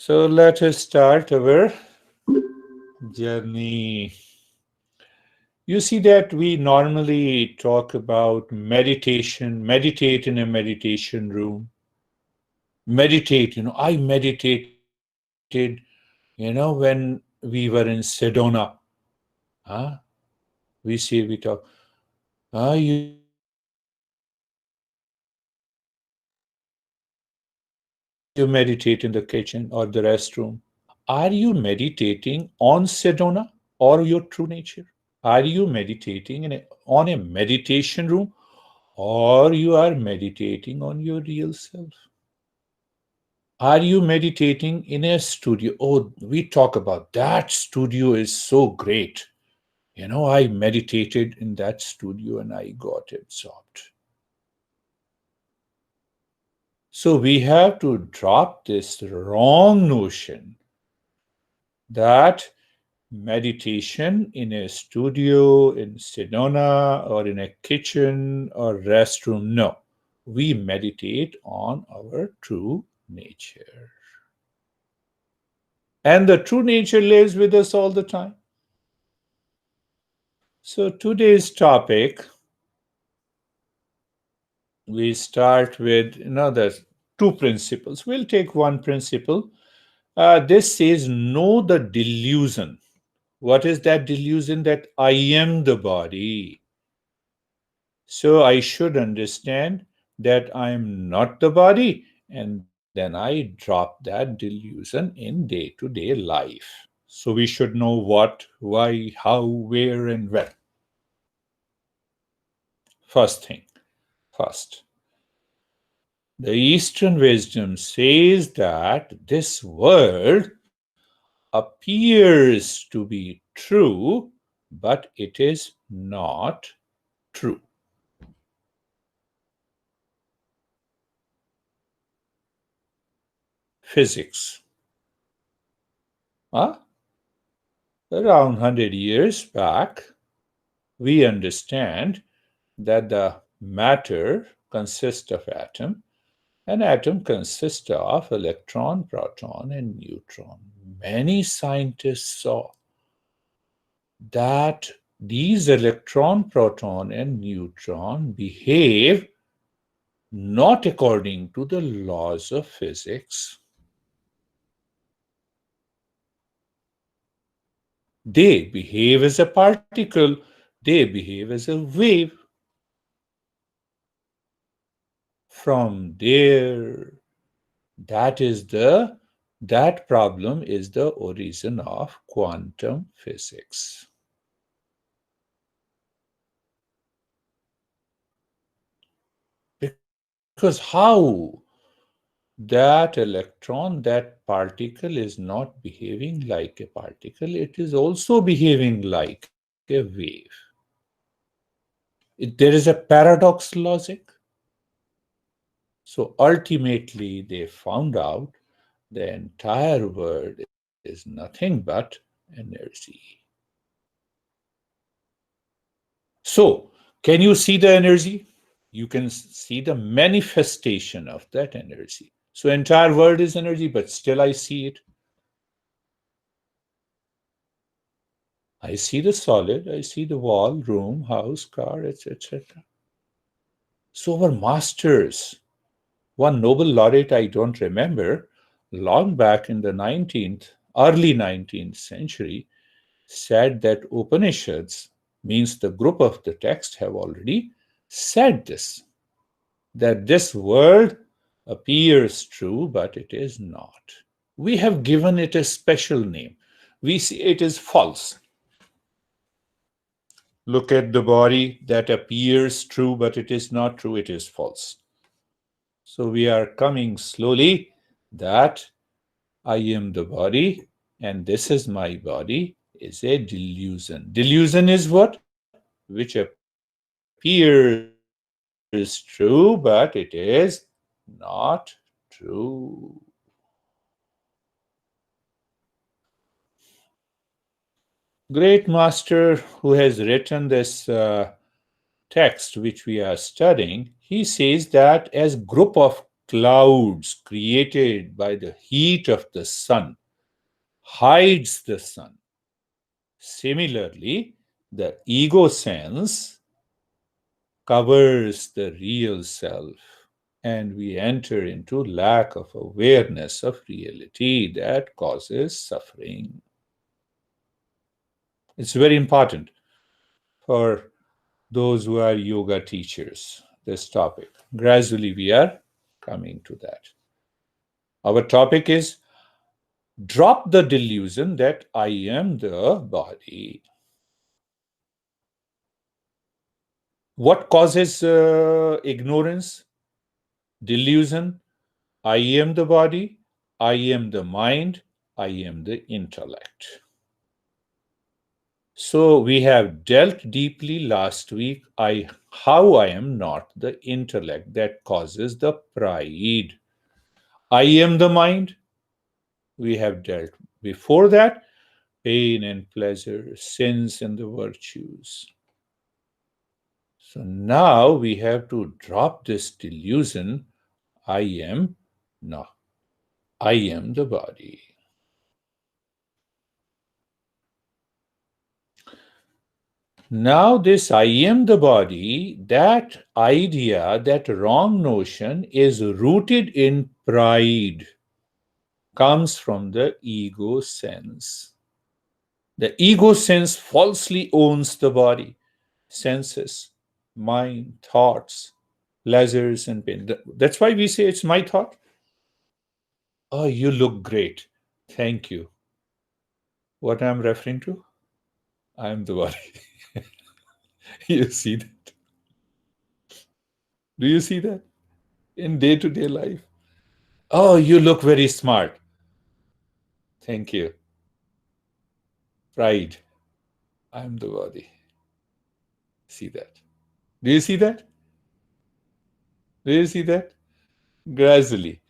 So let us start our journey. You see that we normally talk about meditation, meditate in a meditation room. Meditate, I meditated, when we were in Sedona. Huh? We talk, you meditate in the kitchen or the restroom. Are you meditating on Sedona or your true nature? Are you meditating on a meditation room or you are meditating on your real self? Are you meditating in a studio? Oh, we talk about that studio is so great. I meditated in that studio and I got absorbed. So we have to drop this wrong notion that meditation in a studio, in Sedona, or in a kitchen or restroom. No, we meditate on our true nature. And the true nature lives with us all the time. So today's topic, we start with there's two principles. We'll take one principle. This says know the delusion. What is that delusion? That I am the body. So I should understand that I am not the body, and then I drop that delusion in day-to-day life. So we should know what, why, how, where, and when. First thing, first. The Eastern wisdom says that this world appears to be true, but it is not true. Physics. Huh? Around 100 years back, we understand that the matter consists of atom. An atom consists of electron, proton, and neutron. Many scientists saw that these electron, proton, and neutron behave not according to the laws of physics. They behave as a particle, they behave as a wave. From there, that problem is the origin of quantum physics. Because how that electron, that particle is not behaving like a particle, it is also behaving like a wave. There is a paradox logic. So ultimately, they found out the entire world is nothing but energy. So, can you see the energy? You can see the manifestation of that energy. So, entire world is energy, but still I see it. I see the solid, I see the wall, room, house, car, etc. So, our masters, one Nobel laureate I don't remember, long back in the early 19th century, said that Upanishads, means the group of the text, have already said this, that this world appears true, but it is not. We have given it a special name. We see it is false. Look at the body that appears true, but it is not true, it is false. So we are coming slowly that I am the body and this is my body is a delusion. Delusion is what? Which appears true, but it is not true. Great master who has written this text which we are studying, he says that as group of clouds created by the heat of the sun hides the sun. Similarly, the ego sense covers the real self, and we enter into lack of awareness of reality that causes suffering. It's very important for those who are yoga teachers, this topic. Gradually, we are coming to that. Our topic is drop the delusion that I am the body. What causes ignorance? Delusion. I am the body. I am the mind. I am the intellect. So we have dealt deeply last week how I am not the intellect that causes the pride. I am the mind. We have dealt before that pain and pleasure, sins and the virtues. So now we have to drop this delusion I am not. I am the body. Now, this I am the body, that idea, that wrong notion is rooted in pride, comes from the ego sense. The ego sense falsely owns the body, senses, mind, thoughts, pleasures, and pain. That's why we say it's my thought. Oh, you look great. Thank you. What I'm referring to? I'm the body. You see that? Do you see that in day to day life? Oh, you look very smart. Thank you. Pride. I'm the body. See that? Do you see that? Do you see that? Gradually.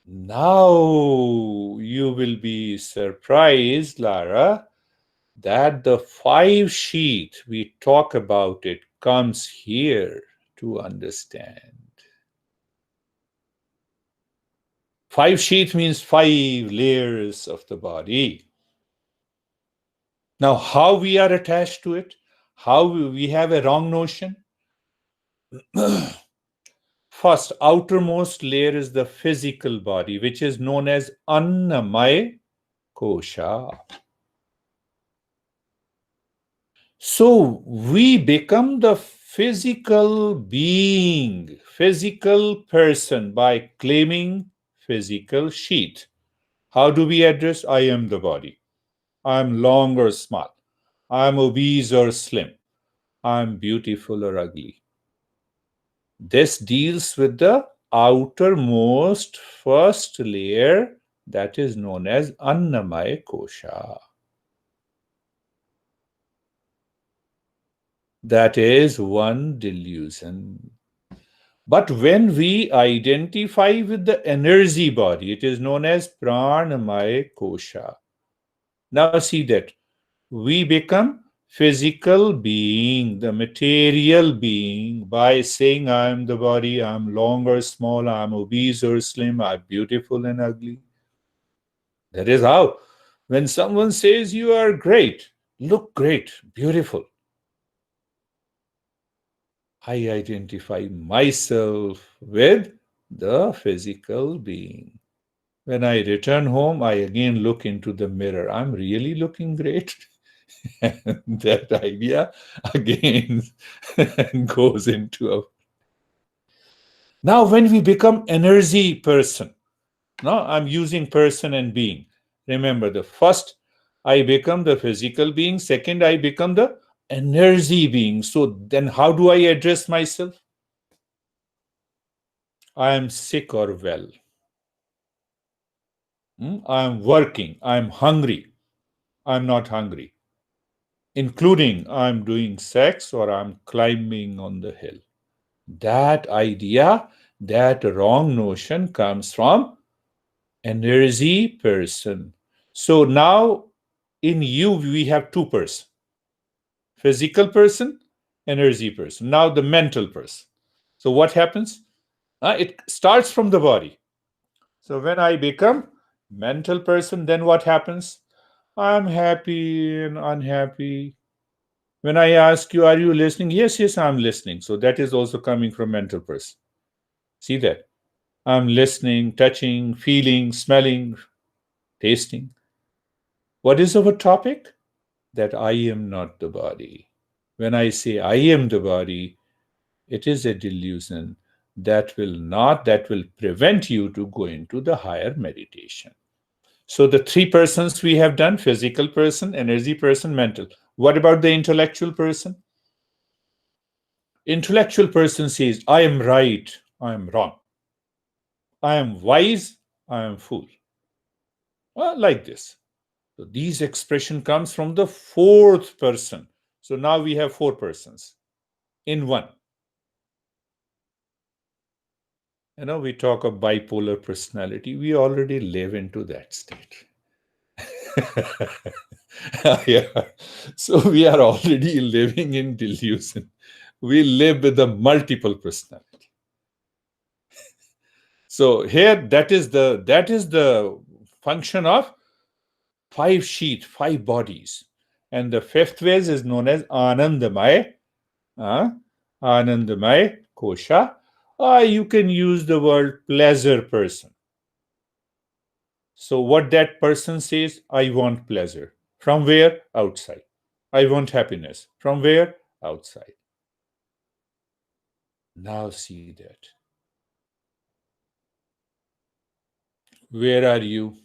Now you will be surprised, Lara, that the 5 sheet we talk about it comes here to understand. 5 sheet means 5 layers of the body. Now, how we are attached to it, how we have a wrong notion. First, outermost layer is the physical body, which is known as Annamaya Kosha. So we become the physical being, physical person by claiming physical sheet. How do we address? I am the body. I am long or small. I am obese or slim. I am beautiful or ugly. This deals with the outermost first layer that is known as Annamaya Kosha. That is one delusion. But when we identify with the energy body, it is known as Pranamaya Kosha. Now see that we become physical being, the material being, by saying I am the body, I am long or small, I am obese or slim, I am beautiful and ugly. That is how. When someone says you are great, look great, beautiful, I identify myself with the physical being. When I return home, I again look into the mirror. I'm really looking great. And that idea again goes into a. Now, when we become energy person, now I'm using person and being. Remember, the first, I become the physical being. Second, I become the energy being. So then how do I address myself? I am sick or well. I am working. I am hungry. I am not hungry. Including I am doing sex or I am climbing on the hill. That idea, that wrong notion comes from energy person. So now in you, we have two persons, physical person, energy person. Now the mental person. So what happens? It starts from the body. So when I become mental person, then what happens? I'm happy and unhappy. When I ask you, are you listening? Yes, yes, I'm listening. So that is also coming from mental person. See that? I'm listening, touching, feeling, smelling, tasting. What is our topic? That I am not the body. When I say I am the body, it is a delusion that will prevent you to go into the higher meditation. So the three persons we have done: physical person, energy person, mental. What about the intellectual person? Intellectual person says, I am right, I am wrong. I am wise, I am fool. Well, like this. So these expression comes from the fourth person. So now we have four persons in one. We talk of bipolar personality. We already live into that state. Yeah. So we are already living in delusion. We live with a multiple personality. So here, that is the function of five sheath, five bodies. And the fifth phase is known as Anandamaya. uh, Anandamaya Kosha. You can use the word pleasure person. So what that person says, I want pleasure. From where? Outside. I want happiness. From where? Outside. Now see that. Where are you?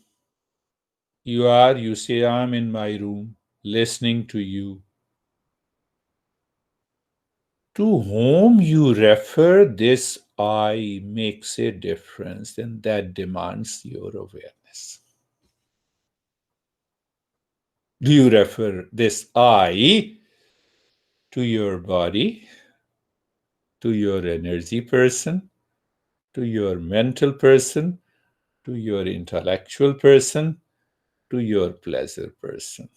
You say, I'm in my room, listening to you. To whom you refer this I makes a difference, and that demands your awareness. Do you refer this I to your body, to your energy person, to your mental person, to your intellectual person, to your pleasure person?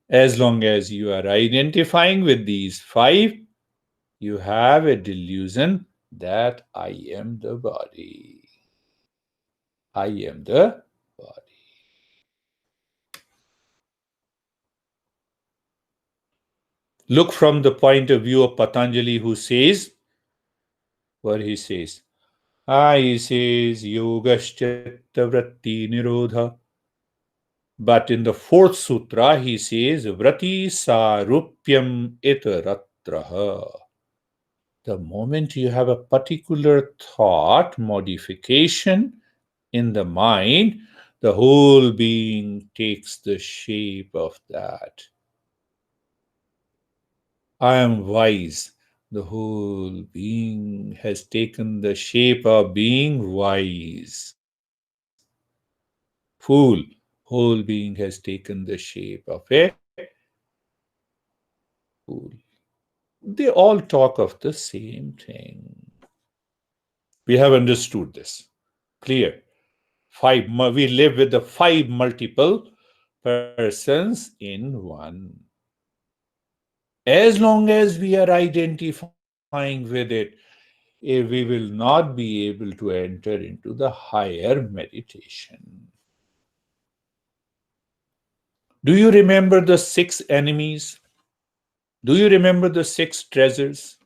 As long as you are identifying with these five, you have a delusion that I am the body. I am the body. Look from the point of view of Patanjali, who says, what he says, Yogaschitta Vritti Nirodha. But in the fourth sutra, he says, Vrati Sarupyam Itaratraha. The moment you have a particular thought modification in the mind, the whole being takes the shape of that. I am wise. The whole being has taken the shape of being wise. Fool. Whole being has taken the shape of a fool. They all talk of the same thing. We have understood this. Clear. We live with the five multiple persons in one. As long as we are identifying with it, we will not be able to enter into the higher meditation. Do you remember the six enemies? Do you remember the six treasures?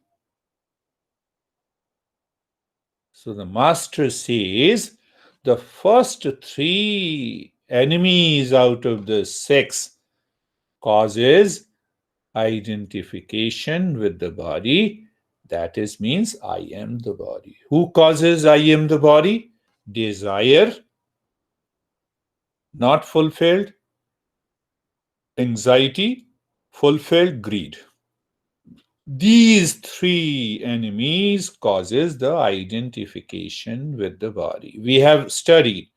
So the master says the first three enemies out of the six causes identification with the body. That is means I am the body. Who causes I am the body? Desire not fulfilled, anxiety fulfilled, greed. These three enemies causes the identification with the body. We have studied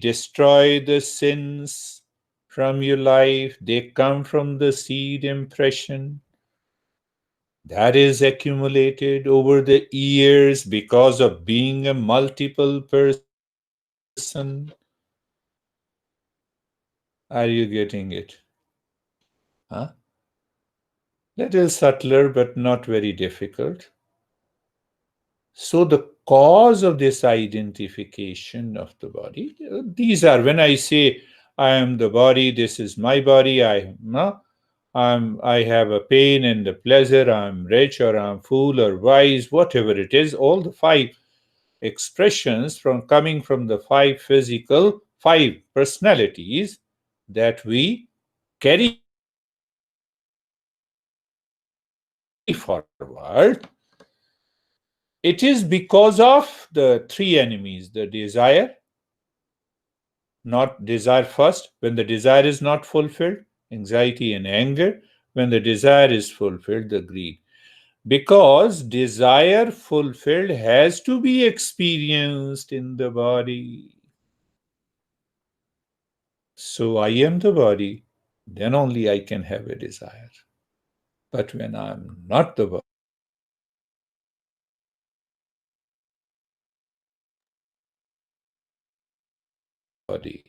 destroy the sins from your life. They come from the seed impression that is accumulated over the years because of being a multiple person. Are you getting it? Huh? Little subtler, but not very difficult. So the cause of this identification of the body, these are, when I say I am the body, this is my body, I have a pain and a pleasure, I'm rich or I'm fool or wise, whatever it is, all the five expressions from coming from the five personalities that we carry forward, it is because of the three enemies: the desire, not desire first, when the desire is not fulfilled, anxiety and anger; when the desire is fulfilled, the greed. Because desire fulfilled has to be experienced in the body. So I am the body, then only I can have a desire. But when I'm not the body,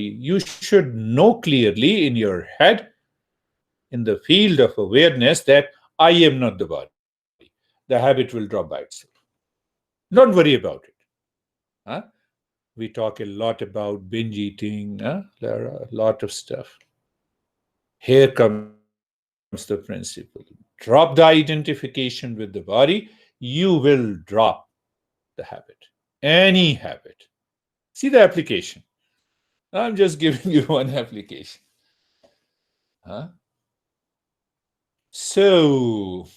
you should know clearly in your head, in the field of awareness, that I am not the body. The habit will drop by itself. Don't worry about it. Huh? We talk a lot about binge eating. There are a lot of stuff. Here comes the principle. Drop the identification with the body, you will drop the habit. Any habit. See the application. I'm just giving you one application. Huh? So,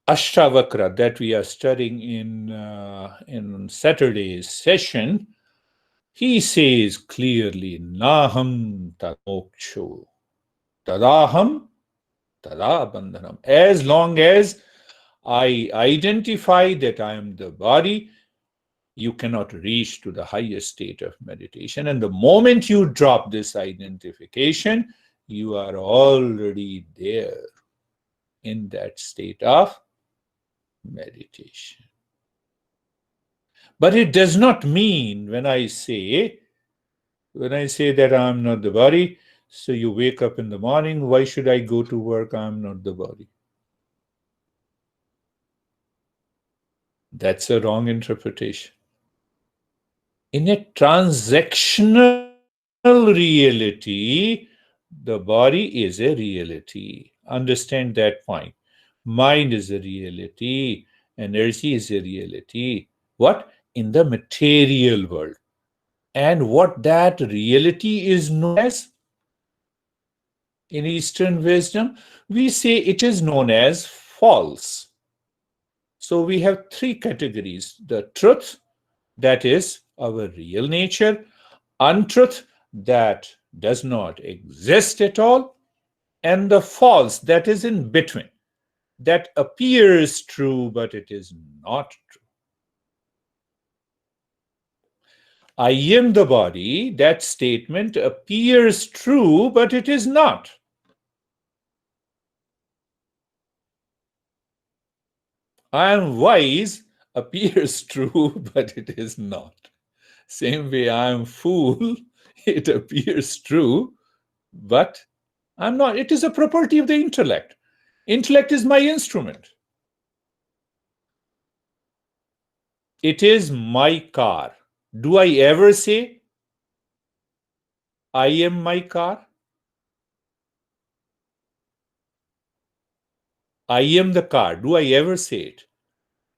Ashtavakra that we are studying in Saturday's session, he says clearly, Naham tamoksho, tadaham tada bandhanam. As long as I identify that I am the body, you cannot reach to the highest state of meditation. And the moment you drop this identification, you are already there in that state of meditation. But it does not mean when I say that I'm not the body, so you wake up in the morning, why should I go to work? I'm not the body. That's a wrong interpretation. In a transactional reality, the body is a reality. Understand that point. Mind is a reality. Energy is a reality. What? In the material world. And what that reality is known as in Eastern wisdom, we say it is known as false. So we have three categories: the truth, that is our real nature; untruth, that does not exist at all; and the false, that is in between, that appears true, but it is not true. I am the body, that statement appears true, but it is not. I am wise appears true, but it is not. Same way, I am fool, it appears true, but I'm not. It is a property of the intellect. Intellect is my instrument. It is my car. Do I ever say, I am my car? I am the car. Do I ever say it?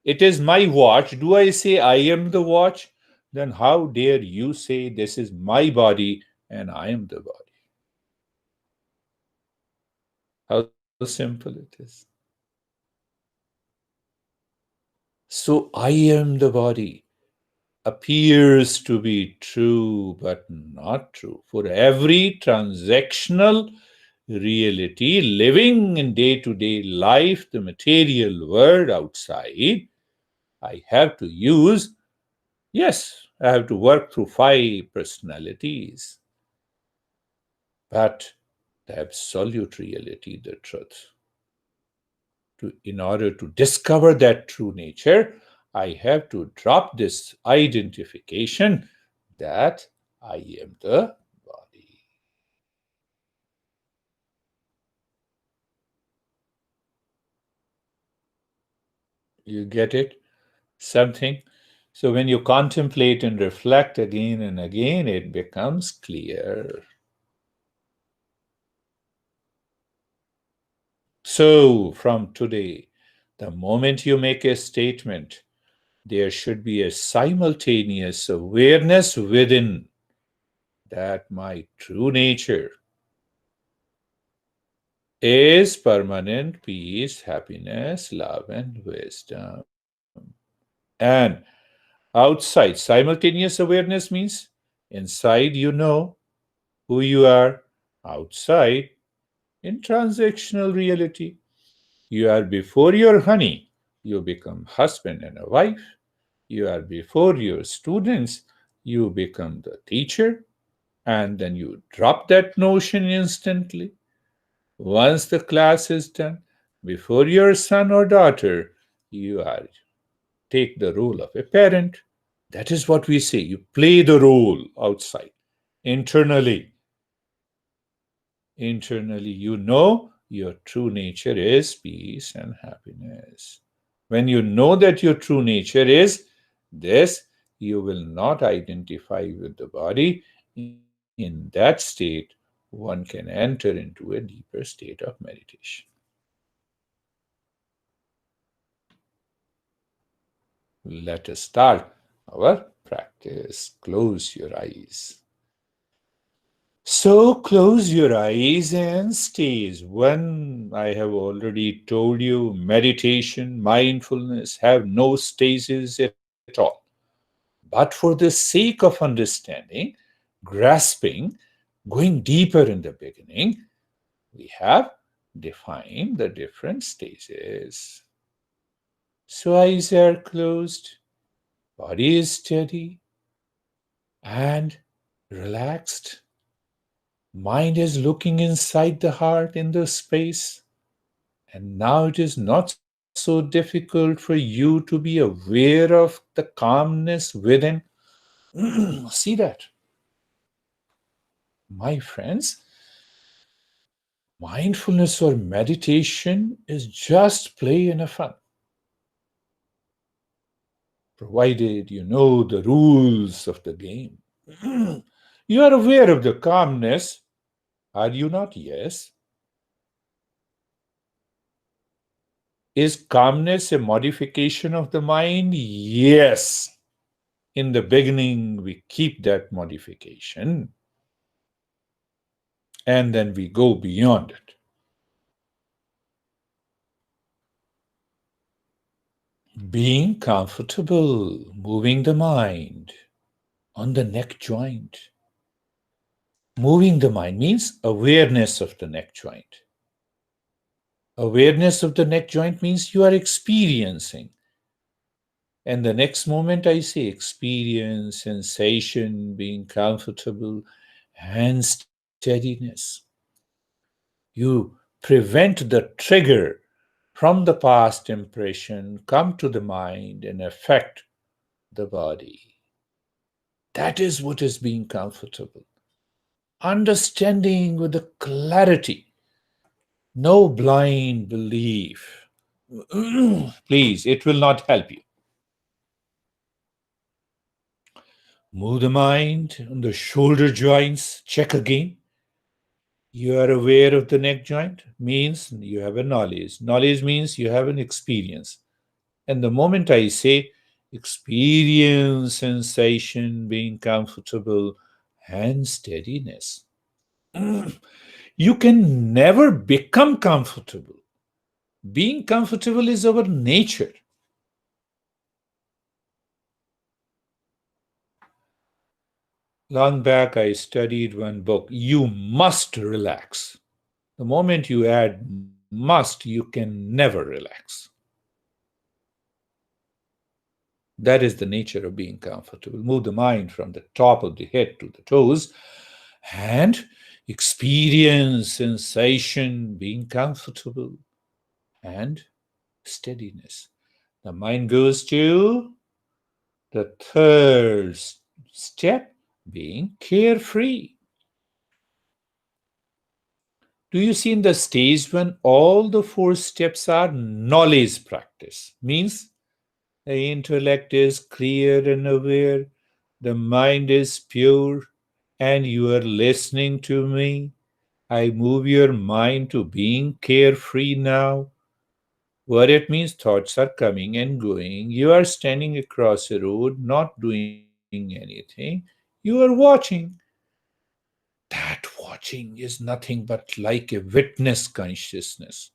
It is my watch. Do I say, I am the watch? Then how dare you say, this is my body and I am the body? How simple it is. So I am the body appears to be true, but not true. For every transactional reality, living in day-to-day life, the material world outside, I have to use, yes, I have to work through 5 personalities. But the absolute reality, the truth, in order to discover that true nature, I have to drop this identification that I am the body. You get it? Something. So when you contemplate and reflect again and again, it becomes clear. So from today, the moment you make a statement, there should be a simultaneous awareness within that my true nature is permanent peace, happiness, love, and wisdom. And outside, simultaneous awareness means inside you know who you are, outside, in transactional reality. You are before your honey, you become husband and a wife. You are before your students, you become the teacher, and then you drop that notion instantly. Once the class is done, before your son or daughter, you are take the role of a parent. That is what we say. You play the role outside. Internally, you know your true nature is peace and happiness. When you know that your true nature is this, you will not identify with the body. In that state, one can enter into a deeper state of meditation. Let us start our practice. Close your eyes. So close your eyes and stays. One, I have already told you, meditation, mindfulness have no stages at all. But for the sake of understanding, grasping, going deeper in the beginning, we have defined the different stages. So eyes are closed, body is steady and relaxed. Mind is looking inside the heart in the space. And now it is not so difficult for you to be aware of the calmness within. See that, my friends, mindfulness or meditation is just play and a fun, provided you know the rules of the game. You are aware of the calmness, are you not? Yes. Is calmness a modification of the mind? Yes. In the beginning, we keep that modification and then we go beyond it. Being comfortable, moving the mind on the neck joint. Moving the mind means awareness of the neck joint. Awareness of the neck joint means you are experiencing. And the next moment I say experience, sensation, being comfortable, and steadiness. You prevent the trigger from the past impression come to the mind and affect the body. That is what is being comfortable. Understanding with the clarity, no blind belief. Please, it will not help you. Move the mind on the shoulder joints. Check again. You are aware of the neck joint, means you have a knowledge. Knowledge means you have an experience. And the moment I say experience sensation, being comfortable, and steadiness, you can never become comfortable. Being comfortable is our nature. Long back, I studied one book. You must relax. The moment you add must, you can never relax. That is the nature of being comfortable. Move the mind from the top of the head to the toes and experience sensation, being comfortable and steadiness. The mind goes to the third step, being carefree. Do you see in the stage when all the four steps are knowledge practice? Means the intellect is clear and aware, the mind is pure, and you are listening to me. I move your mind to being carefree now. What it means, thoughts are coming and going. You are standing across a road, not doing anything. You are watching. That watching is nothing but like a witness consciousness.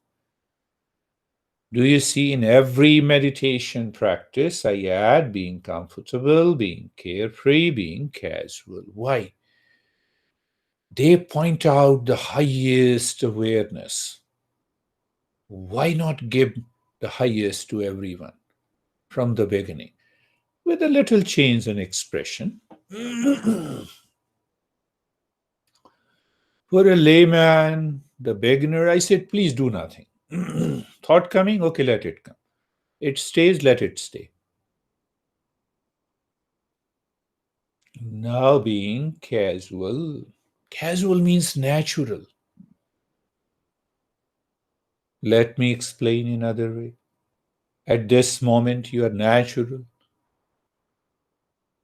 Do you see, in every meditation practice, I add being comfortable, being carefree, being casual. Why? They point out the highest awareness. Why not give the highest to everyone from the beginning with a little change in expression? For a layman, the beginner, I said, please do nothing. Thought coming, okay, let it come. It stays, let it stay. Now being casual. Casual means natural. Let me explain in another way. At this moment, you are natural.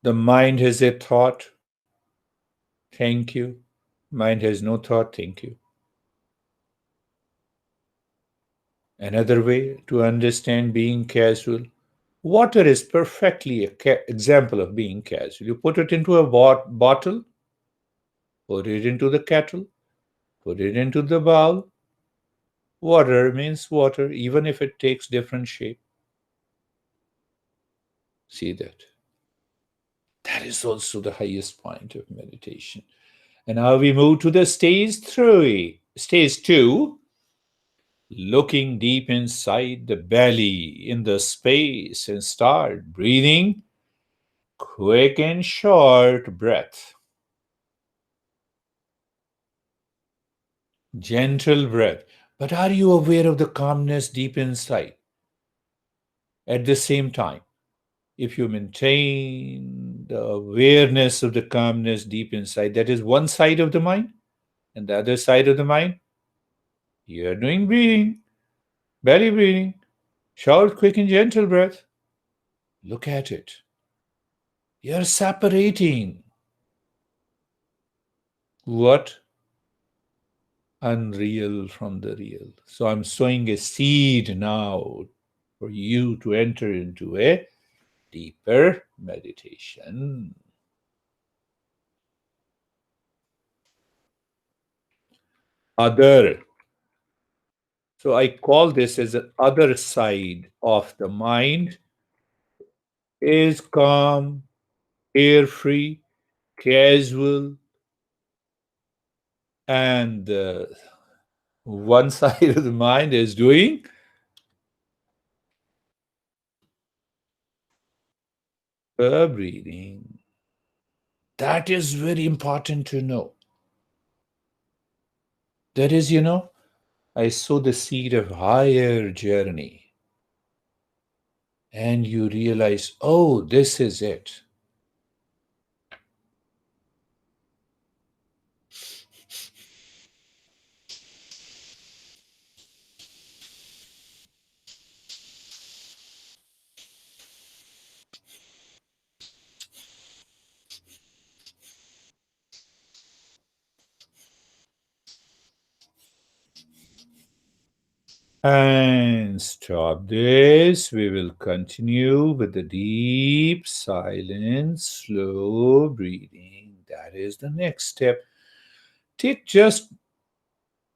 The mind has a thought. Thank you. Mind has no thought. Thank you. Another way to understand being casual. Water is perfectly an example of being casual. You put it into a bottle, put it into the kettle, put it into the bowl. Water means water, even if it takes different shape. See that. That is also the highest point of meditation. And now we move to the stage three. Stage two, looking deep inside the belly, in the space, and start breathing quick and short breath. Gentle breath. But are you aware of the calmness deep inside? At the same time, if you maintain the awareness of the calmness deep inside, that is one side of the mind, and the other side of the mind, you are doing breathing, belly breathing, short, quick, and gentle breath. Look at it. You are separating what unreal from the real. So I'm sowing a seed now for you to enter into a deeper meditation. Other. So I call this as the other side of the mind is calm, carefree, casual, and one side of the mind is doing breathing. That is very important to know. That is, I sow the seed of higher journey, and you realize, oh, this is it. And stop this. We will continue with the deep, silent, slow breathing. That is the next step. Take just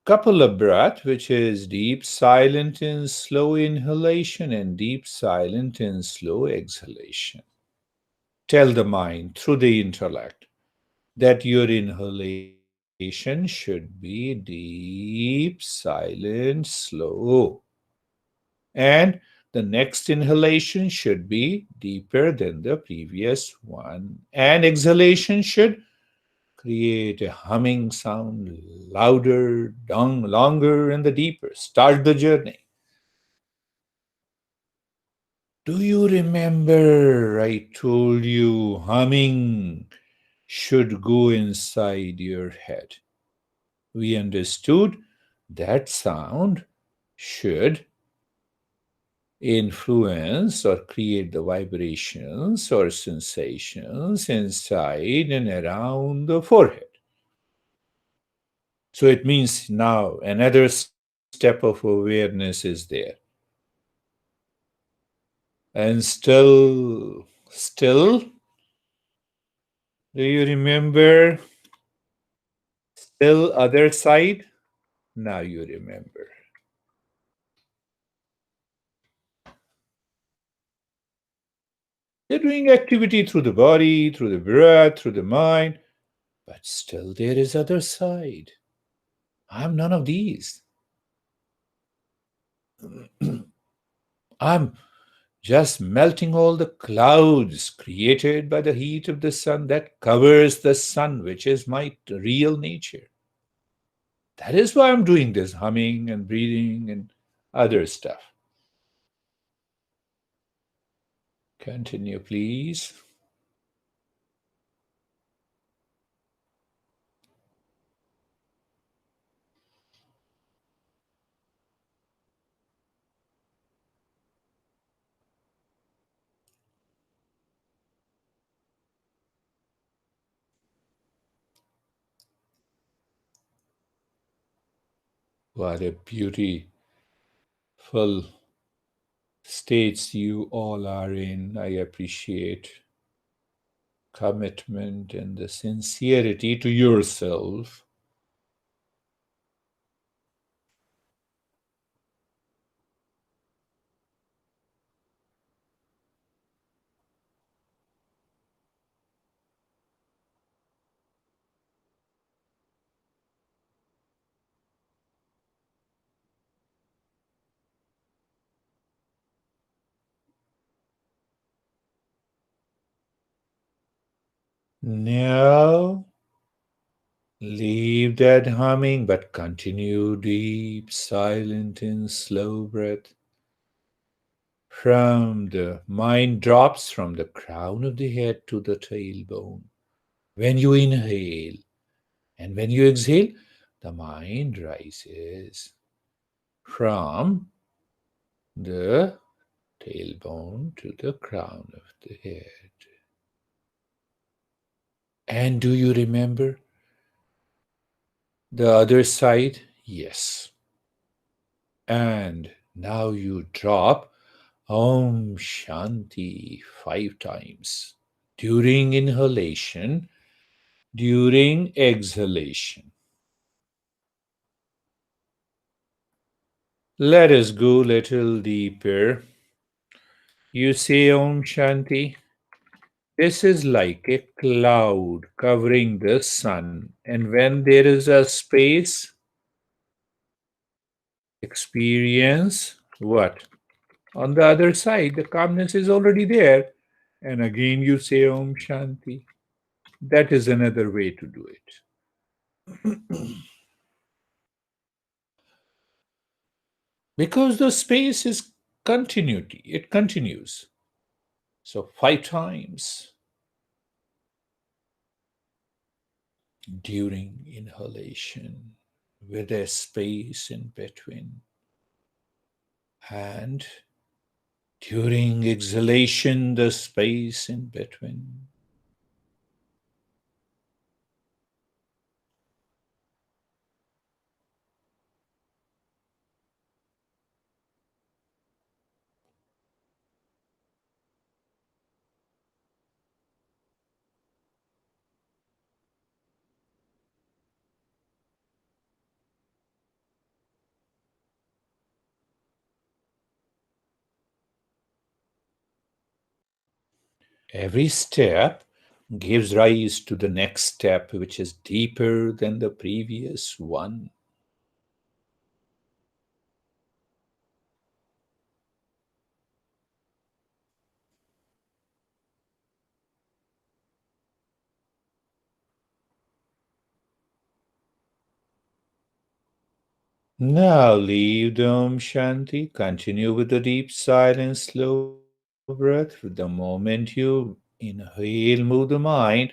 couple of breath, which is deep, silent, and slow inhalation and deep, silent, and slow exhalation. Tell the mind through the intellect that your inhalation should be deep, silent, slow. And the next inhalation should be deeper than the previous one, and exhalation should create a humming sound, louder, longer, and the deeper. Start the journey. Do you remember I told you humming should go inside your head? We understood that sound should influence or create the vibrations or sensations inside and around the forehead. So it means now another step of awareness is there. And still, do you remember? Still, other side? Now you remember. You're doing activity through the body, through the breath, through the mind, but still there is other side. I'm none of these. I'm just melting all the clouds created by the heat of the sun that covers the sun, which is my real nature. That is why I'm doing this humming and breathing and other stuff. Continue, please. What a beautiful states you all are in. I appreciate commitment and the sincerity to yourself. Now, leave that humming, but continue deep, silent, and slow breath. From the mind drops from the crown of the head to the tailbone. When you inhale and when you exhale, the mind rises from the tailbone to the crown of the head. And do you remember the other side? Yes. And now you drop Om Shanti 5 times during inhalation, during exhalation. Let us go a little deeper. You say Om Shanti. This is like a cloud covering the sun, and when there is a space, experience what? On the other side, the calmness is already there, and again you say Om Shanti. That is another way to do it. Because the space is continuity, it continues. So 5 times during inhalation, with a space in between, and during exhalation, the space in between. Every step gives rise to the next step, which is deeper than the previous one. Now leave the Om Shanti. Continue with the deep silent, slow breath. With the moment you inhale, move the mind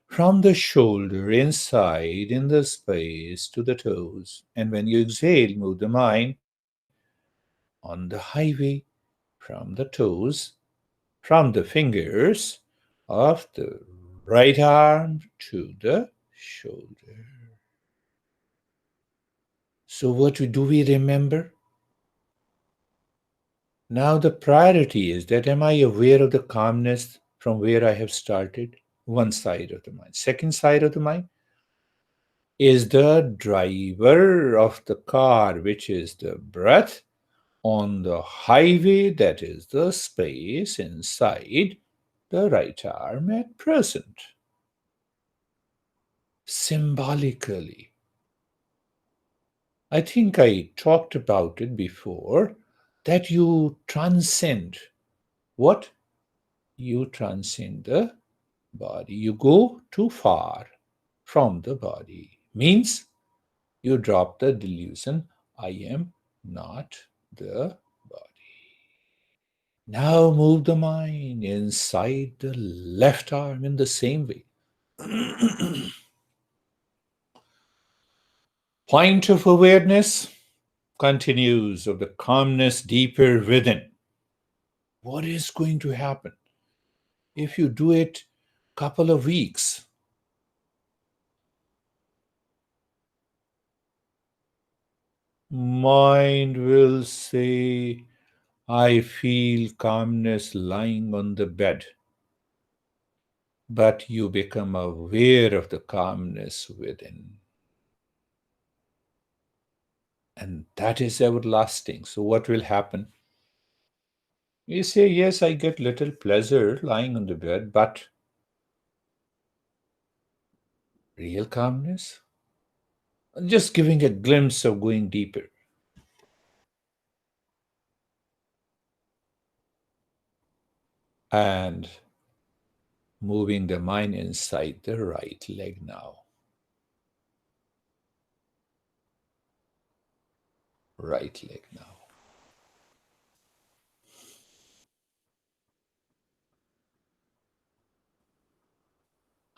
from the shoulder inside in the space to the toes. And when you exhale, move the mind on the highway from the toes, from the fingers of the right arm to the shoulder. So, what do we remember? Now, the priority is that am I aware of the calmness from where I have started? One side of the mind. Second side of the mind is the driver of the car, which is the breath on the highway, that is the space inside the right arm at present. Symbolically, I think I talked about it before that you transcend what? You transcend the body. You go too far from the body. Means you drop the delusion I am not the body. Now move the mind inside the left arm in the same way. Point of awareness continues of the calmness deeper within. What is going to happen if you do it couple of weeks? Mind will say, I feel calmness lying on the bed. But you become aware of the calmness within. And that is everlasting. So, what will happen? You say, yes, I get little pleasure lying on the bed, but real calmness? Just giving a glimpse of going deeper and moving the mind inside the right leg now. Right leg now.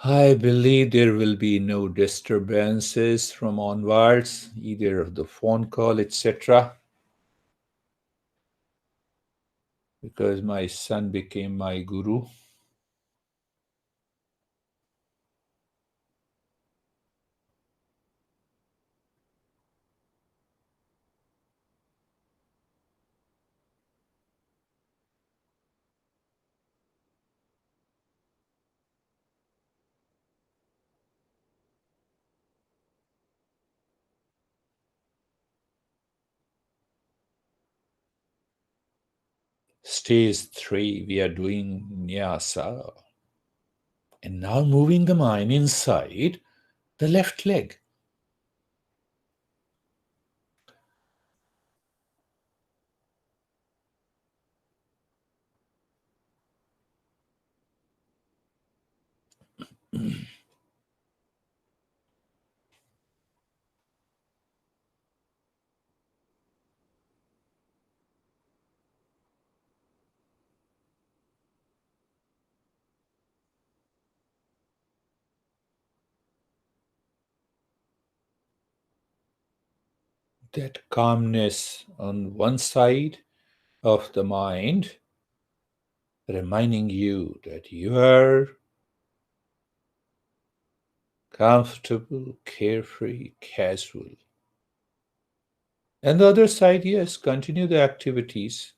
I believe there will be no disturbances from onwards, either of the phone call, etc., because my son became my guru. Stage 3, we are doing nyasa. And now moving the mind inside the left leg. That calmness on one side of the mind, reminding you that you are comfortable, carefree, casual. And the other side, yes, continue the activities.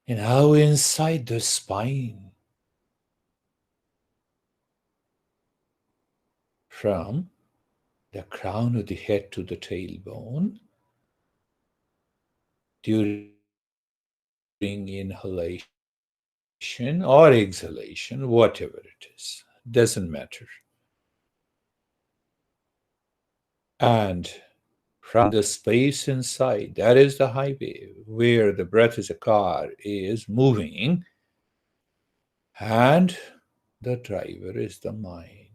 And how inside the spine, from the crown of the head to the tailbone, during inhalation or exhalation, whatever it is, doesn't matter. And from the space inside, that is the highway where the breath is a car is moving, and The driver is the mind.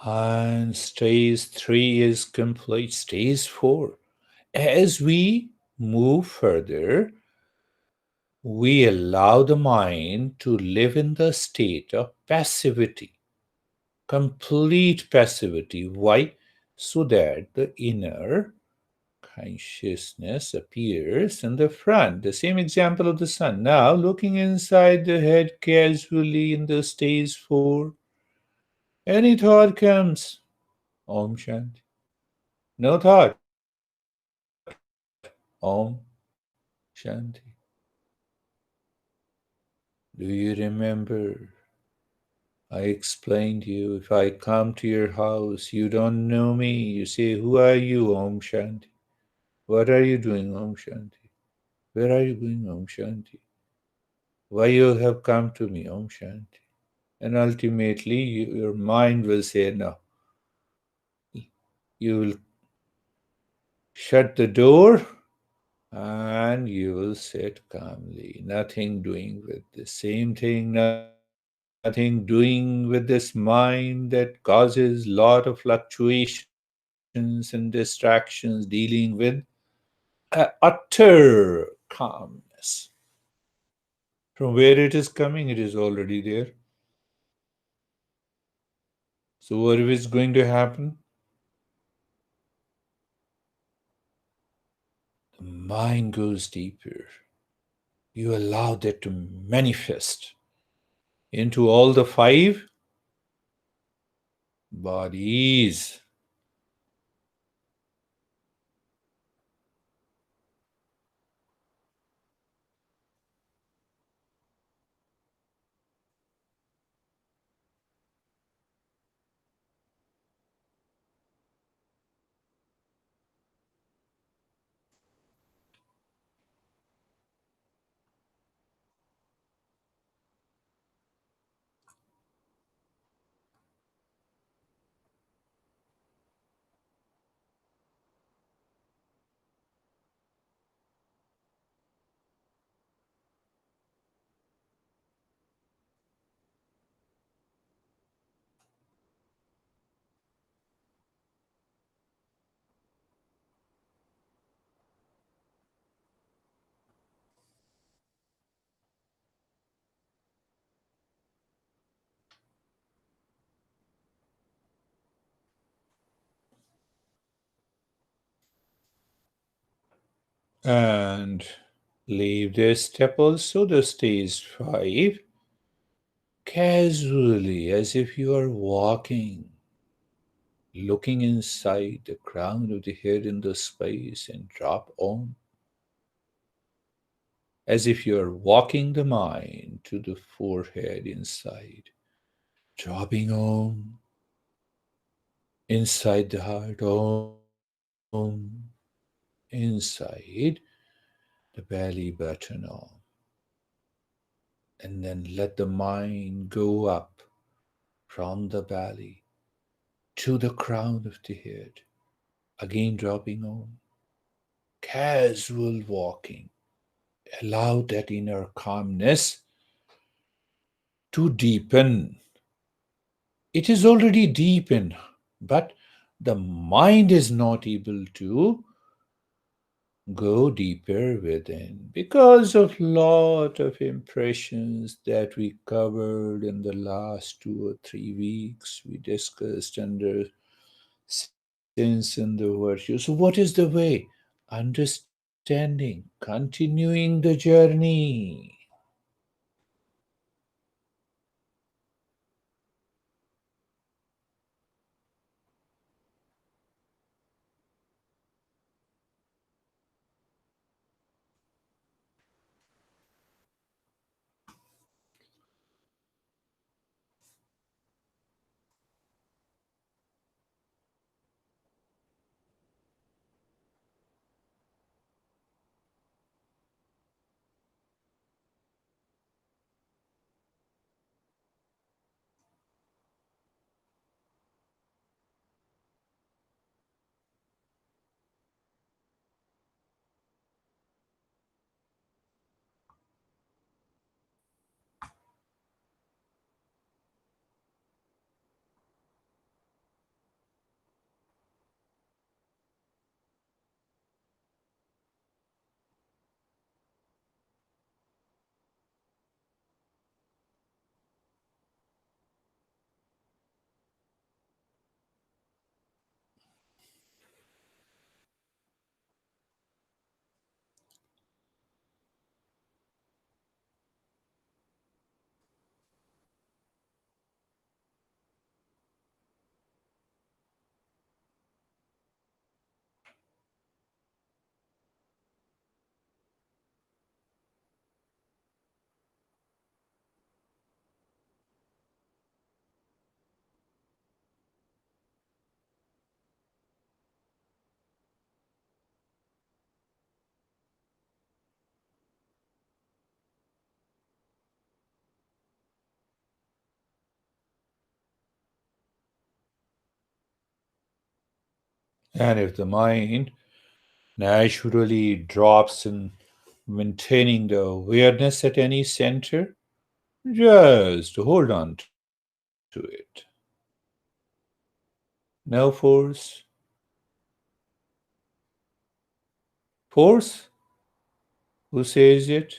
And stage 3 is complete. Stage 4. As we move further, we allow the mind to live in the state of passivity, complete passivity. Why? So that the inner consciousness appears in the front. The same example of the sun. Now, looking inside the head casually in the stage 4, any thought comes. Om Shanti. No thought. Om Shanti. Do you remember? I explained to you, if I come to your house, you don't know me. You say, who are you, Om Shanti? What are you doing, Om Shanti? Where are you going, Om Shanti? Why you have come to me, Om Shanti? And ultimately, your mind will say, no. You will shut the door and you will sit calmly. Nothing doing with the same thing, nothing doing with this mind that causes lot of fluctuations and distractions, dealing with utter calmness. From where it is coming, it is already there. So what is going to happen? The mind goes deeper. You allow that to manifest into all the five bodies. And leave this step also, the stage 5, casually, as if you are walking, looking inside the crown of the head in the space and drop on, as if you are walking the mind to the forehead inside, dropping on inside the heart, on inside the belly button, on, and then let the mind go up from the belly to the crown of the head, again dropping on. Casual walking. Allow that inner calmness to deepen. It is already deepened, but the mind is not able to go deeper within because of lot of impressions that we covered in the last 2 or 3 weeks. We discussed under sins and the virtues. So, what is the way? Understanding, continuing the journey. And if the mind naturally drops in maintaining the awareness at any center, just hold on to it. No force. Force? Who says it?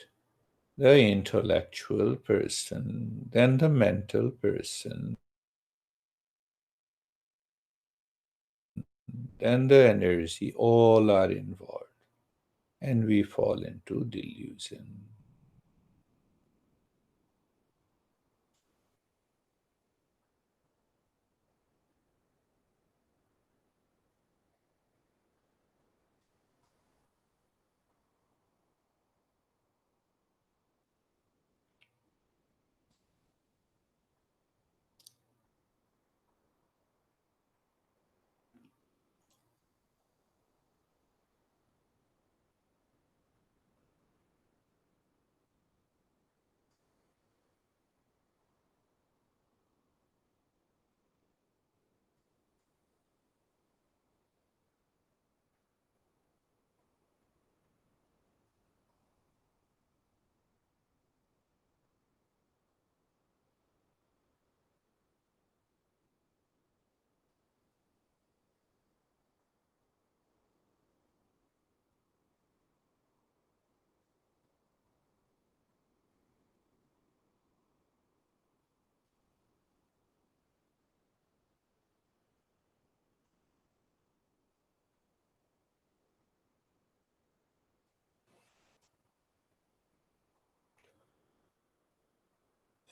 The intellectual person, then the mental person, then the energy, all are involved. And we fall into delusion.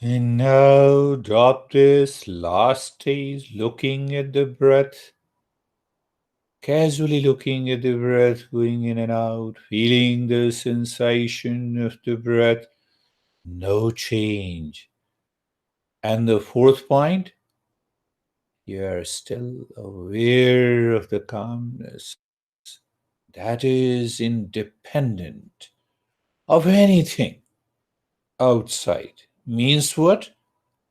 And now drop this last stage, looking at the breath, casually looking at the breath going in and out, feeling the sensation of the breath, no change. And the fourth point, you are still aware of the calmness that is independent of anything outside. Means what?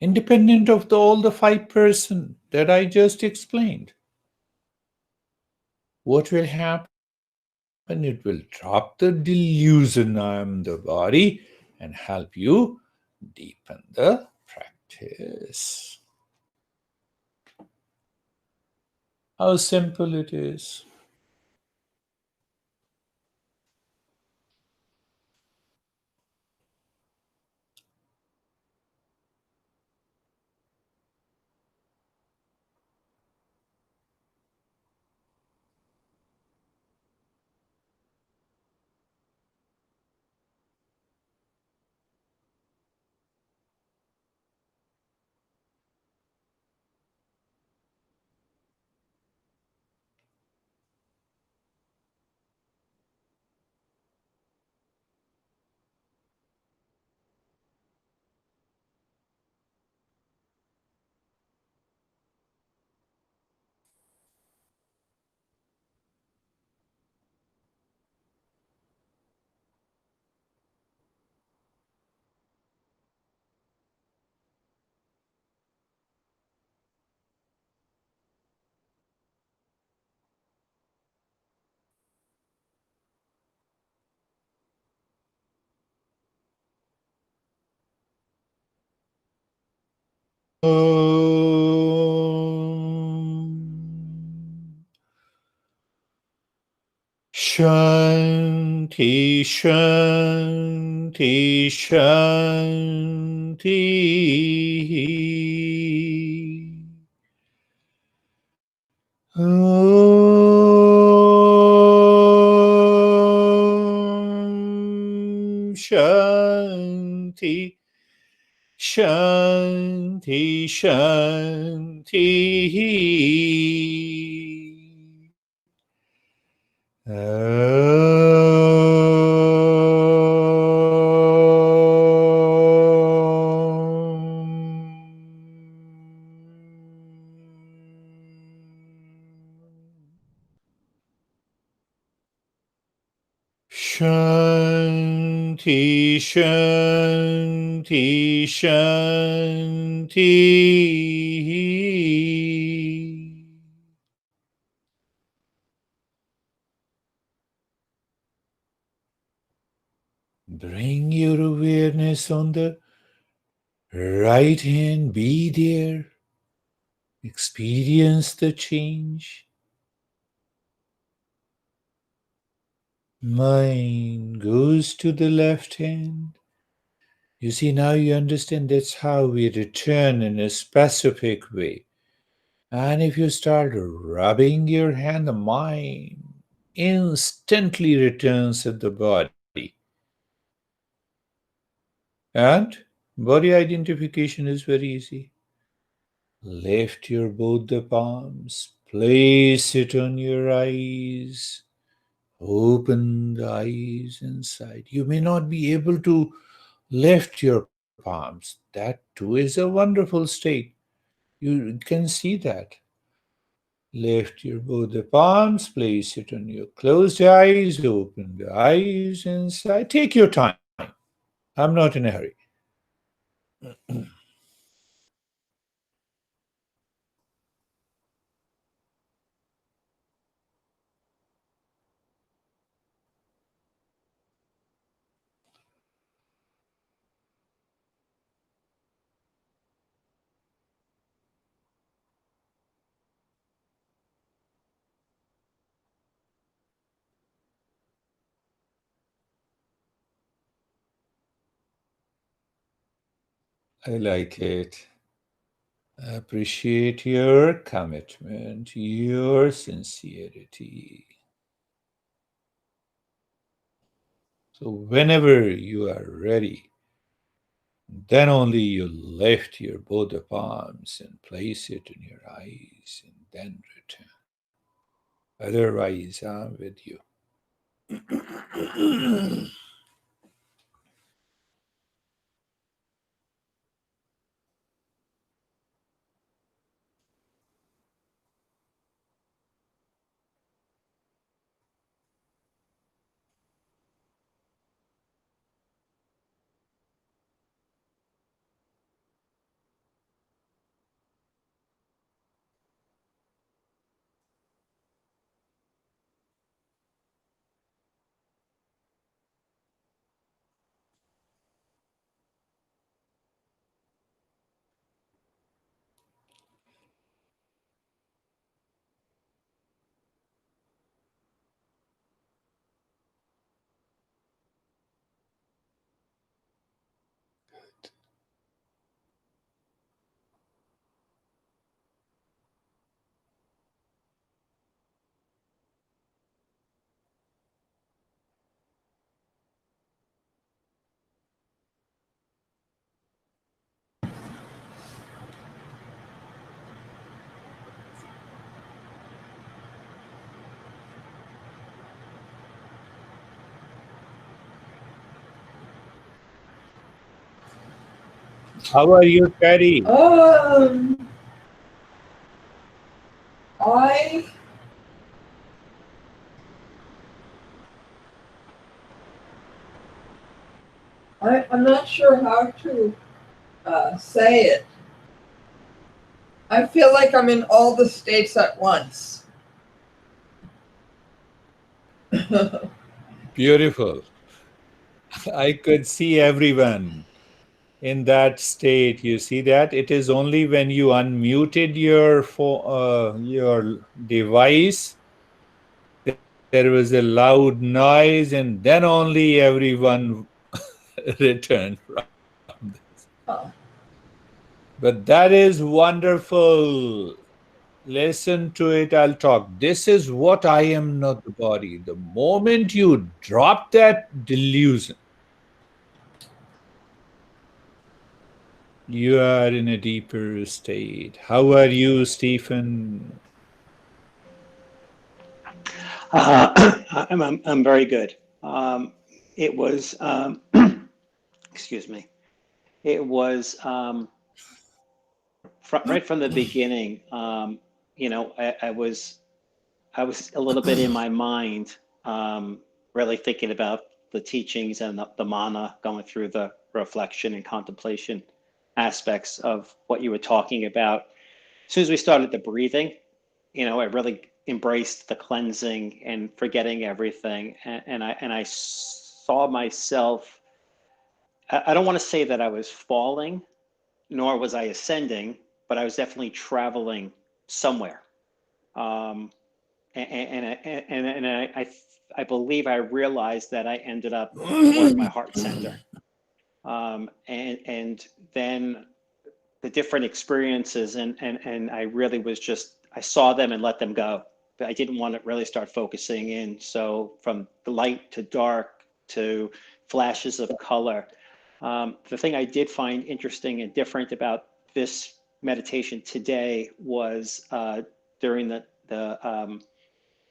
Independent of all the 5% that I just explained. What will happen? It will drop the delusion I am the body and help you deepen the practice. How simple it is. Shanti, Shanti, Shanti. Om Shanti, Shanti, Shanti. Shanti, Shanti, Shanti. Bring your awareness on the right hand, be there, experience the change. Mind goes to the left hand. You see, now you understand that's how we return in a specific way. And if you start rubbing your hand, the mind instantly returns at the body. And body identification is very easy. Lift your both the palms, place it on your eyes, open the eyes inside. You may not be able to lift your palms. That too is a wonderful state. You can see that. Lift your both the palms, place it on your closed eyes, open the eyes inside. Take your time. I'm not in a hurry. I like it. Appreciate your commitment, your sincerity. So, whenever you are ready, then only you lift your both the palms and place it in your eyes and then return. Otherwise, I'm with you. How are you, Terry? I I'm not sure how to say it. I feel like I'm in all the states at once. Beautiful. I could see everyone. in that state. You see that? It is only when you unmuted your device, there was a loud noise, and then only everyone returned from this. But that is wonderful. Listen to it, I'll talk. This is what I am, not the body. The moment you drop that delusion, you are in a deeper state. How are you, Stephen? I'm very good. It was, excuse me, it was right from the beginning. I was a little bit in my mind, really thinking about the teachings and the mana, going through the reflection and contemplation aspects of what you were talking about. As soon as we started the breathing, I really embraced the cleansing and forgetting everything. And I saw myself, I don't want to say that I was falling, nor was I ascending, but I was definitely traveling somewhere. I believe I realized that I ended up towards my heart center. And then the different experiences, and I really was just, I saw them and let them go. But I didn't want to really start focusing in. So from the light to dark to flashes of color. The thing I did find interesting and different about this meditation today was during the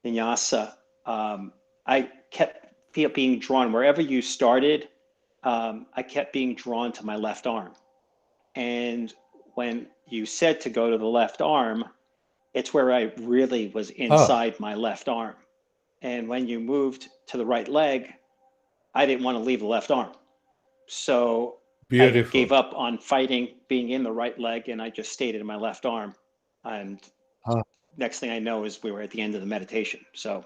vinyasa, I kept being drawn wherever you started. I kept being drawn to my left arm. And when you said to go to the left arm, it's where I really was inside my left arm. And when you moved to the right leg, I didn't want to leave the left arm. So I Beautiful. gave up on fighting being in the right leg, and I just stayed in my left arm. And next thing I know is we were at the end of the meditation. So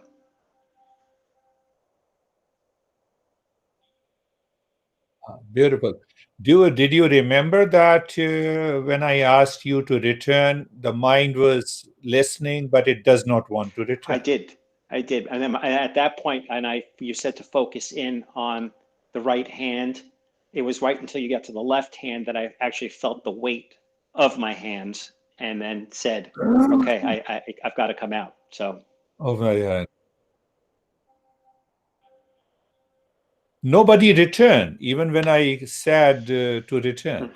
Beautiful. Did you remember that when I asked you to return, the mind was listening, but it does not want to I return? did. And then at that point, you said to focus in on the right hand. It was right until you got to the left hand that I actually felt the weight of my hands, and then said, okay, I've got to come out. So Oh my God. Nobody returned, even when I said to return.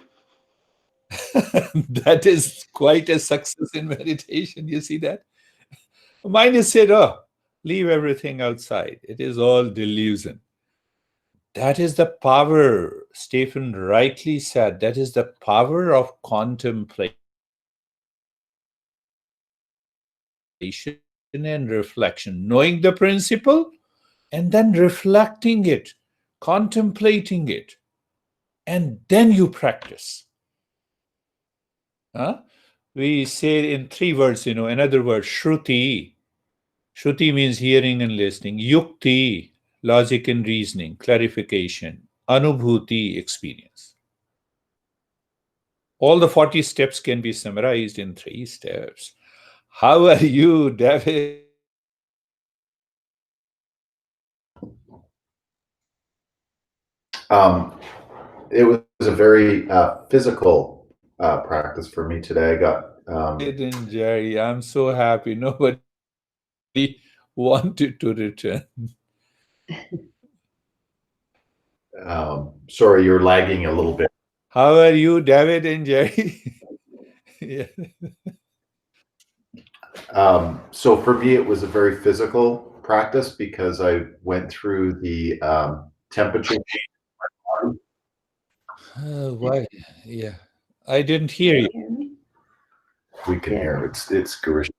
That is quite a success in meditation. You see that? Mind is said, oh, leave everything outside. It is all delusion. That is the power, Stephen rightly said, that is the power of contemplation and reflection. Knowing the principle and then reflecting it, contemplating it, and then you practice. Huh? We say in 3 words, another word, Shruti. Shruti means hearing and listening. Yukti, logic and reasoning, clarification. Anubhuti, experience. All the 40 steps can be summarized in 3 steps. How are you, David? It was a very physical practice for me today. I got And Jerry, I'm so happy. Nobody wanted to return. sorry, you're lagging a little bit. How are you, David and Jerry? Yeah. So for me, it was a very physical practice because I went through the temperature. Why? Yeah. I didn't hear you. We can hear it's Girish.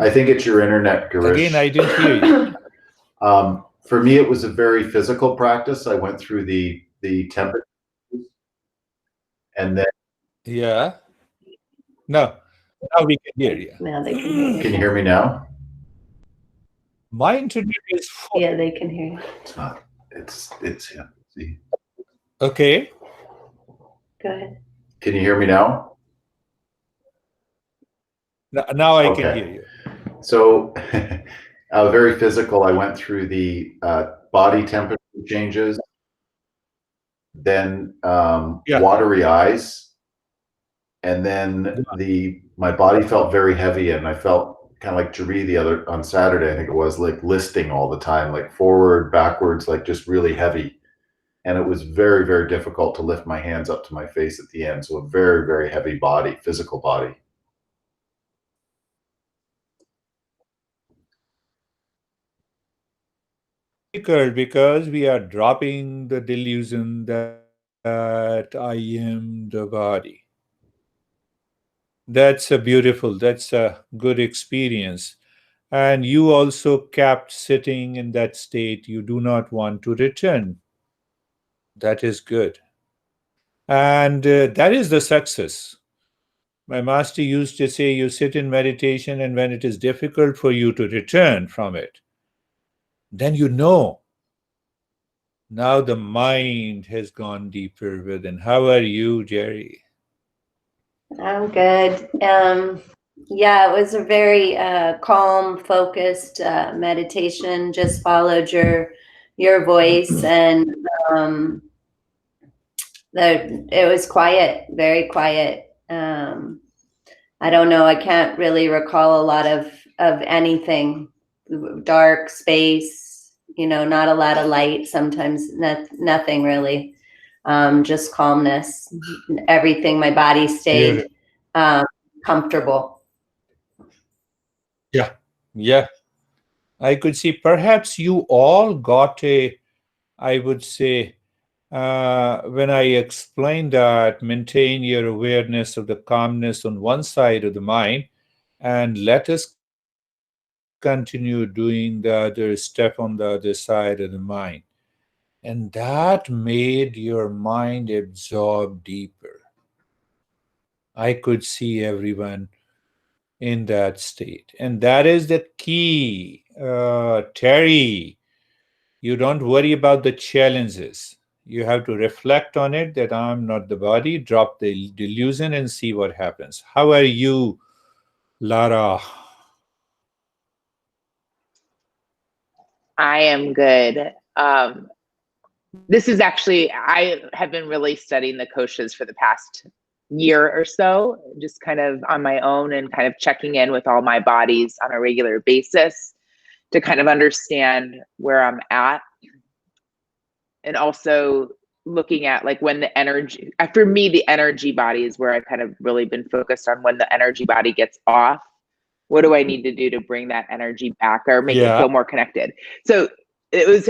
I think it's your internet, Girish. Again, I didn't hear you. For me, it was a very physical practice. I went through the temperature, and then Yeah. No. Now we can hear you. Now they can hear you. can you hear me now? My internet is full. Yeah, they can hear you. It's not. It's yeah. See. Okay. Go ahead. Can you hear me now? Now I can hear Okay. you. So, very physical. I went through the body temperature changes, then Yeah. watery eyes, and then my body felt very heavy, and I felt kind of like Jeree on Saturday, I think it was, like listing all the time, like forward, backwards, like just really heavy. And it was very, very difficult to lift my hands up to my face at the end. So a very, very heavy body, physical body. Because we are dropping the delusion that I am the body. That's a good experience. And you also kept sitting in that state. You do not want to return. That is good. And that is the success. My master used to say, you sit in meditation, and when it is difficult for you to return from it, then you know now the mind has gone deeper within. How are you, Jerry? I'm good. Yeah, it was a very calm, focused meditation. Just followed your voice, and um, it was quiet, very quiet. I don't know. I can't really recall a lot of anything. Dark space, not a lot of light. Sometimes nothing really. Just calmness. Everything. My body stayed comfortable. Yeah. Yeah. I could see perhaps you all got I would say, when I explained that, maintain your awareness of the calmness on one side of the mind, and let us continue doing the other step on the other side of the mind. And that made your mind absorb deeper. I could see everyone in that state. And that is the key, Terry. You don't worry about the challenges. You have to reflect on it that I'm not the body, drop the delusion, and see what happens. How are you, Lara? I am good. This is actually, I have been really studying the koshas for the past year or so, just kind of on my own and kind of checking in with all my bodies on a regular basis to kind of understand where I'm at. And also looking at like when the energy, for me, the energy body is where I've kind of really been focused on. When the energy body gets off, what do I need to do to bring that energy back or make it feel more connected? So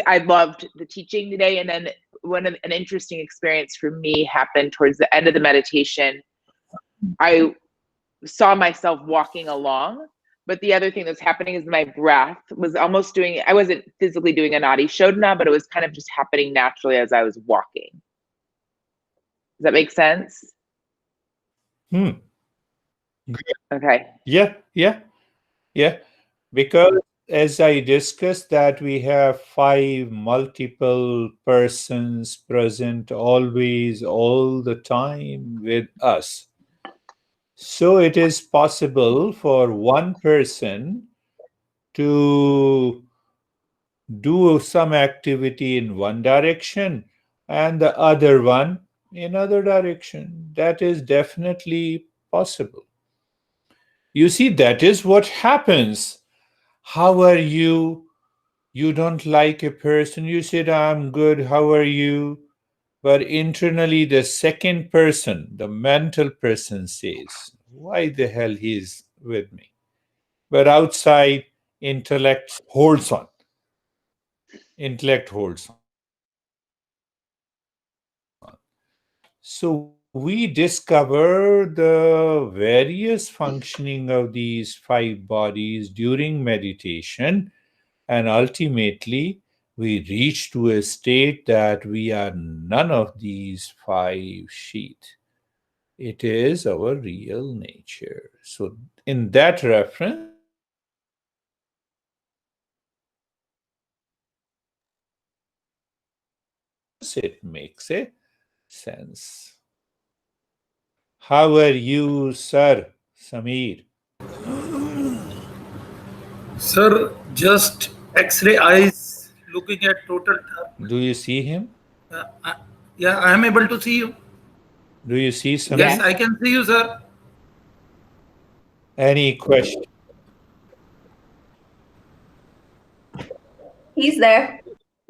I loved the teaching today. And then an interesting experience for me happened towards the end of the meditation. I saw myself walking along, but the other thing that's happening is my breath was almost I wasn't physically doing a nadi shodhana, but it was kind of just happening naturally as I was walking. Does that make sense? Okay. Yeah. Because as I discussed that we have 5 multiple persons present always, all the time with us. So it is possible for one person to do some activity in one direction and the other one in other direction. That is definitely possible. You see, that is what happens. How are you? You don't like a person. You said, I'm good. How are you? But internally, the second person, the mental person says, why the hell he is with me? But outside, intellect holds on. Intellect holds on. So we discover the various functioning of these 5 bodies during meditation, and ultimately we reach to a state that we are none of these 5 sheath. It is our real nature. So in that reference, it makes a perfect sense. sense. How are you, Sir Sameer? Sir, just X-ray eyes looking at total dark. Do you see him? Yeah, I am able to see you. Do you see Sameer? Yes, I can see you, sir. Any question? He's there.